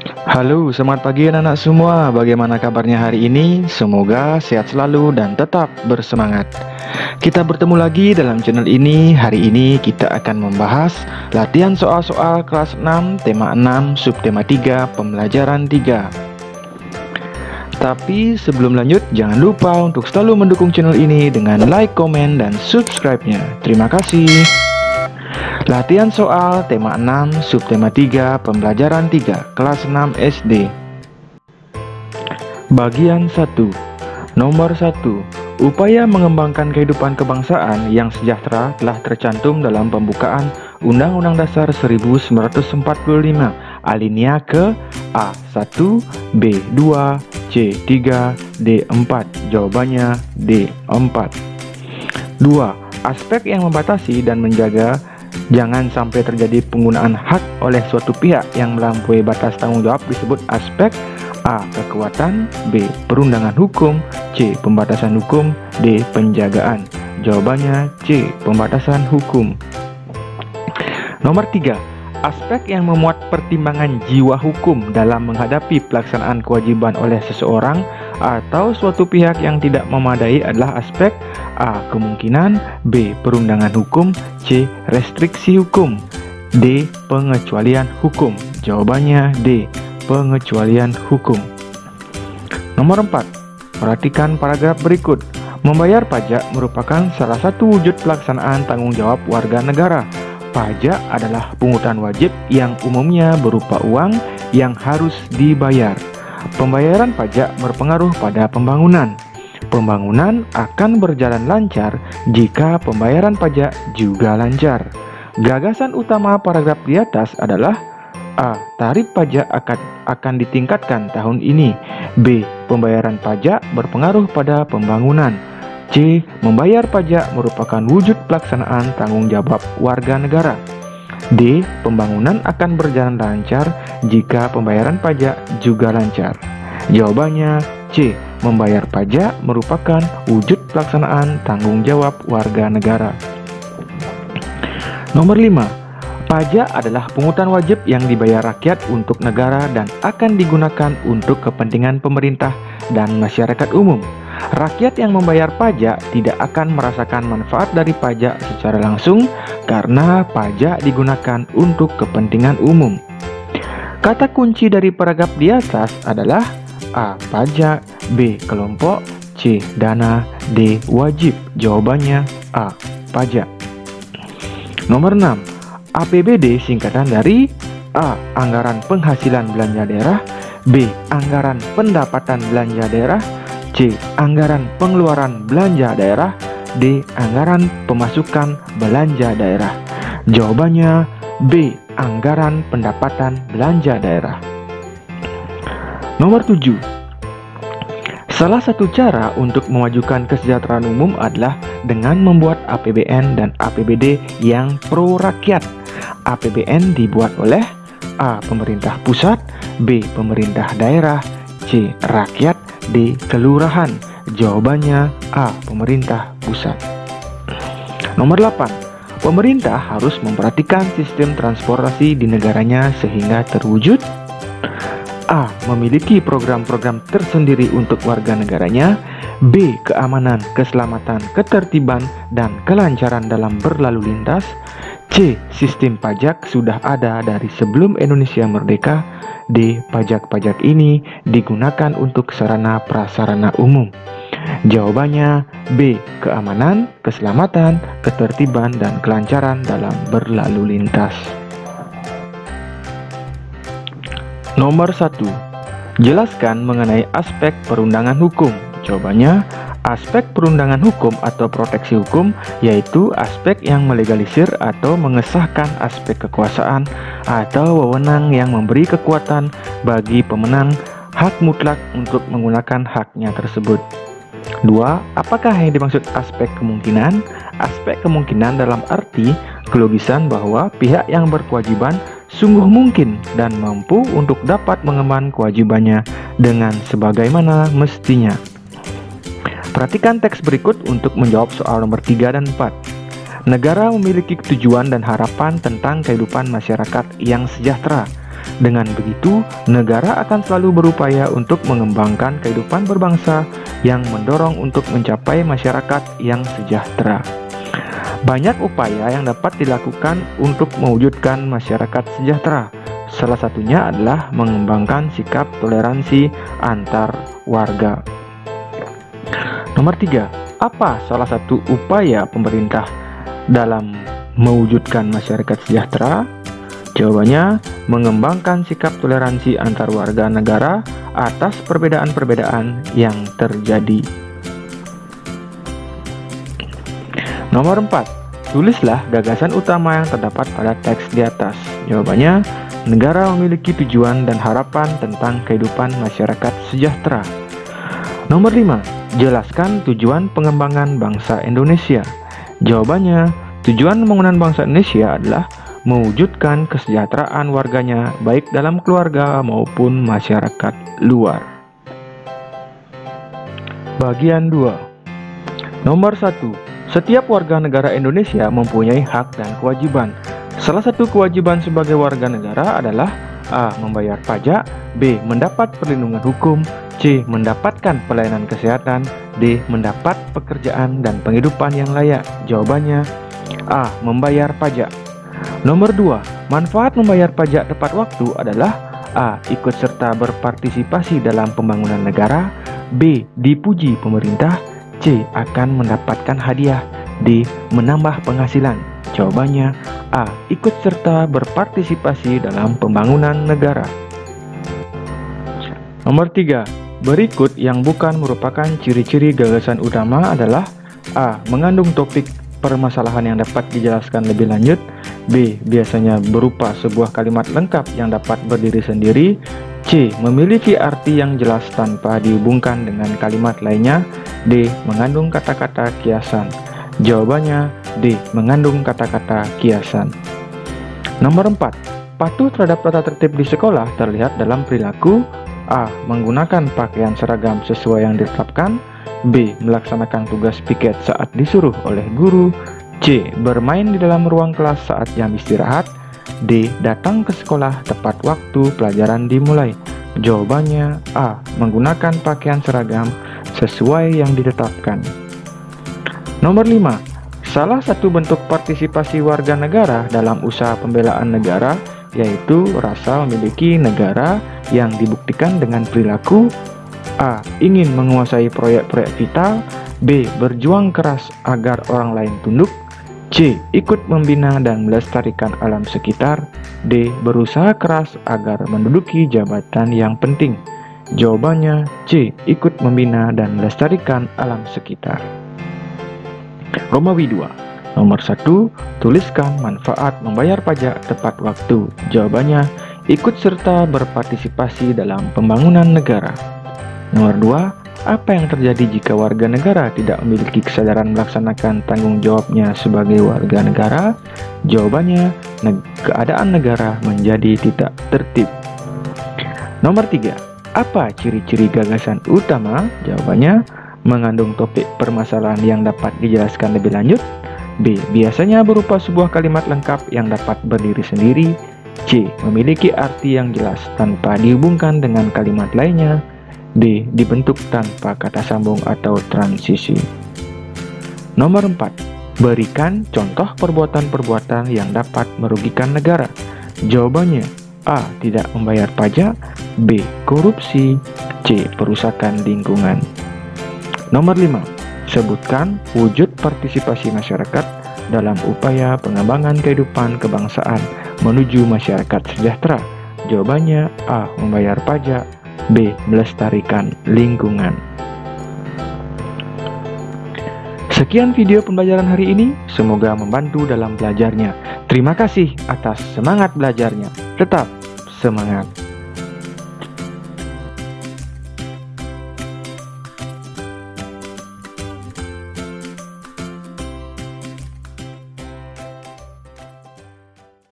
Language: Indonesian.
Halo, selamat pagi anak-anak semua. Bagaimana kabarnya hari ini? Semoga sehat selalu dan tetap bersemangat. Kita bertemu lagi dalam channel ini. Hari ini kita akan membahas latihan soal-soal kelas 6, tema 6, subtema 3, pembelajaran 3. Tapi sebelum lanjut, jangan lupa untuk selalu mendukung channel ini dengan like, komen, dan subscribe-nya. Terima kasih. Latihan soal tema 6, subtema 3, pembelajaran 3, kelas 6 SD. Bagian 1. Nomor 1. Upaya mengembangkan kehidupan kebangsaan yang sejahtera telah tercantum dalam pembukaan Undang-Undang Dasar 1945, alinea ke A1, B2, C3, D4. Jawabannya D4. 2. Aspek yang membatasi dan menjaga jangan sampai terjadi penggunaan hak oleh suatu pihak yang melampaui batas tanggung jawab disebut aspek A. Kekuatan, B. Perundangan hukum, C. Pembatasan hukum, D. Penjagaan. Jawabannya C. Pembatasan hukum. Nomor 3. Aspek yang memuat pertimbangan jiwa hukum dalam menghadapi pelaksanaan kewajiban oleh seseorang atau suatu pihak yang tidak memadai adalah aspek A. Kemungkinan, B. Perundangan hukum, C. Restriksi hukum, D. Pengecualian hukum. Jawabannya D. Pengecualian hukum. Nomor 4. Perhatikan paragraf berikut. Membayar pajak merupakan salah satu wujud pelaksanaan tanggung jawab warga negara. Pajak adalah pungutan wajib yang umumnya berupa uang yang harus dibayar. Pembayaran pajak berpengaruh pada pembangunan. Pembangunan akan berjalan lancar jika pembayaran pajak juga lancar. Gagasan utama paragraf di atas adalah A. Tarif pajak akan ditingkatkan tahun ini. B. Pembayaran pajak berpengaruh pada pembangunan. C. Membayar pajak merupakan wujud pelaksanaan tanggung jawab warga negara. D. Pembangunan akan berjalan lancar jika pembayaran pajak juga lancar. Jawabannya C. Membayar pajak merupakan wujud pelaksanaan tanggung jawab warga negara. Nomor 5. Pajak adalah pungutan wajib yang dibayar rakyat untuk negara dan akan digunakan untuk kepentingan pemerintah dan masyarakat umum. Rakyat yang membayar pajak tidak akan merasakan manfaat dari pajak secara langsung karena pajak digunakan untuk kepentingan umum. Kata kunci dari paragraf di atas adalah A. Pajak, B. Kelompok, C. Dana, D. Wajib. Jawabannya A. Pajak. Nomor 6. APBD singkatan dari A. Anggaran penghasilan belanja daerah, B. Anggaran pendapatan belanja daerah, C. Anggaran pengeluaran belanja daerah, D. Anggaran pemasukan belanja daerah. Jawabannya B. Anggaran pendapatan belanja daerah. Nomor 7. Salah satu cara untuk memajukan kesejahteraan umum adalah dengan membuat APBN dan APBD yang pro rakyat. APBN dibuat oleh A. Pemerintah pusat, B. Pemerintah daerah, C. Rakyat, D. Kelurahan. Jawabannya A. Pemerintah pusat. Nomor 8. Pemerintah harus memperhatikan sistem transportasi di negaranya sehingga terwujud A. Memiliki program-program tersendiri untuk warga negaranya, B. Keamanan, keselamatan, ketertiban, dan kelancaran dalam berlalu lintas, C. Sistem pajak sudah ada dari sebelum Indonesia merdeka, D. Pajak-pajak ini digunakan untuk sarana prasarana umum. Jawabannya B. Keamanan, keselamatan, ketertiban, dan kelancaran dalam berlalu lintas. Nomor 1. Jelaskan mengenai aspek perundangan hukum. Jawabannya, aspek perundangan hukum atau proteksi hukum yaitu aspek yang melegalisir atau mengesahkan aspek kekuasaan atau wewenang yang memberi kekuatan bagi pemenang hak mutlak untuk menggunakan haknya tersebut. 2. Apakah yang dimaksud aspek kemungkinan? Aspek kemungkinan dalam arti kelogisan bahwa pihak yang berkewajiban sungguh mungkin dan mampu untuk dapat mengemban kewajibannya dengan sebagaimana mestinya. Perhatikan teks berikut untuk menjawab soal nomor 3 dan 4. Negara memiliki tujuan dan harapan tentang kehidupan masyarakat yang sejahtera. Dengan begitu, negara akan selalu berupaya untuk mengembangkan kehidupan berbangsa yang mendorong untuk mencapai masyarakat yang sejahtera. Banyak upaya yang dapat dilakukan untuk mewujudkan masyarakat sejahtera. Salah satunya adalah mengembangkan sikap toleransi antar warga. Nomor 3, apa salah satu upaya pemerintah dalam mewujudkan masyarakat sejahtera? Jawabannya, mengembangkan sikap toleransi antar warga negara atas perbedaan-perbedaan yang terjadi. Nomor 4, tulislah gagasan utama yang terdapat pada teks di atas. Jawabannya, negara memiliki tujuan dan harapan tentang kehidupan masyarakat sejahtera. Nomor 5, jelaskan tujuan pengembangan bangsa Indonesia. Jawabannya, tujuan pembangunan bangsa Indonesia adalah mewujudkan kesejahteraan warganya baik dalam keluarga maupun masyarakat luar. Bagian 2. Nomor 1. Setiap warga negara Indonesia mempunyai hak dan kewajiban. Salah satu kewajiban sebagai warga negara adalah A. Membayar pajak, B. Mendapat perlindungan hukum, C. Mendapatkan pelayanan kesehatan, D. Mendapat pekerjaan dan penghidupan yang layak. Jawabannya A. Membayar pajak. Nomor 2, manfaat membayar pajak tepat waktu adalah A. Ikut serta berpartisipasi dalam pembangunan negara, B. Dipuji pemerintah, C. Akan mendapatkan hadiah, D. Menambah penghasilan. Jawabannya A. Ikut serta berpartisipasi dalam pembangunan negara. Nomor 3, berikut yang bukan merupakan ciri-ciri gagasan utama adalah A. Mengandung topik permasalahan yang dapat dijelaskan lebih lanjut, B. Biasanya berupa sebuah kalimat lengkap yang dapat berdiri sendiri, C. Memiliki arti yang jelas tanpa dihubungkan dengan kalimat lainnya, D. Mengandung kata-kata kiasan. Jawabannya D. Mengandung kata-kata kiasan. Nomor 4, patuh terhadap tata tertib di sekolah terlihat dalam perilaku A. Menggunakan pakaian seragam sesuai yang ditetapkan, B. Melaksanakan tugas piket saat disuruh oleh guru, C. Bermain di dalam ruang kelas saat jam istirahat, D. Datang ke sekolah tepat waktu pelajaran dimulai. Jawabannya A. Menggunakan pakaian seragam sesuai yang ditetapkan. Nomor 5, salah satu bentuk partisipasi warga negara dalam usaha pembelaan negara yaitu rasa memiliki negara yang dibuktikan dengan perilaku A. Ingin menguasai proyek-proyek vital, B. Berjuang keras agar orang lain tunduk, C. Ikut membina dan melestarikan alam sekitar, D. Berusaha keras agar menduduki jabatan yang penting. Jawabannya C. Ikut membina dan melestarikan alam sekitar. Romawi 2. Nomor 1, tuliskan manfaat membayar pajak tepat waktu. Jawabannya, ikut serta berpartisipasi dalam pembangunan negara. Nomor 2, apa yang terjadi jika warga negara tidak memiliki kesadaran melaksanakan tanggung jawabnya sebagai warga negara? Jawabannya, keadaan negara menjadi tidak tertib. Nomor 3, apa ciri-ciri gagasan utama? Jawabannya, mengandung topik permasalahan yang dapat dijelaskan lebih lanjut, B. Biasanya berupa sebuah kalimat lengkap yang dapat berdiri sendiri, C. Memiliki arti yang jelas tanpa dihubungkan dengan kalimat lainnya, D. Dibentuk tanpa kata sambung atau transisi. Nomor 4, berikan contoh perbuatan-perbuatan yang dapat merugikan negara. Jawabannya A. Tidak membayar pajak, B. Korupsi, C. Perusakan lingkungan. Nomor 5, sebutkan wujud partisipasi masyarakat dalam upaya pengembangan kehidupan kebangsaan menuju masyarakat sejahtera. Jawabannya A. Membayar pajak, B. Melestarikan lingkungan. Sekian video pembelajaran hari ini, semoga membantu dalam belajarnya. Terima kasih atas semangat belajarnya. Tetap semangat!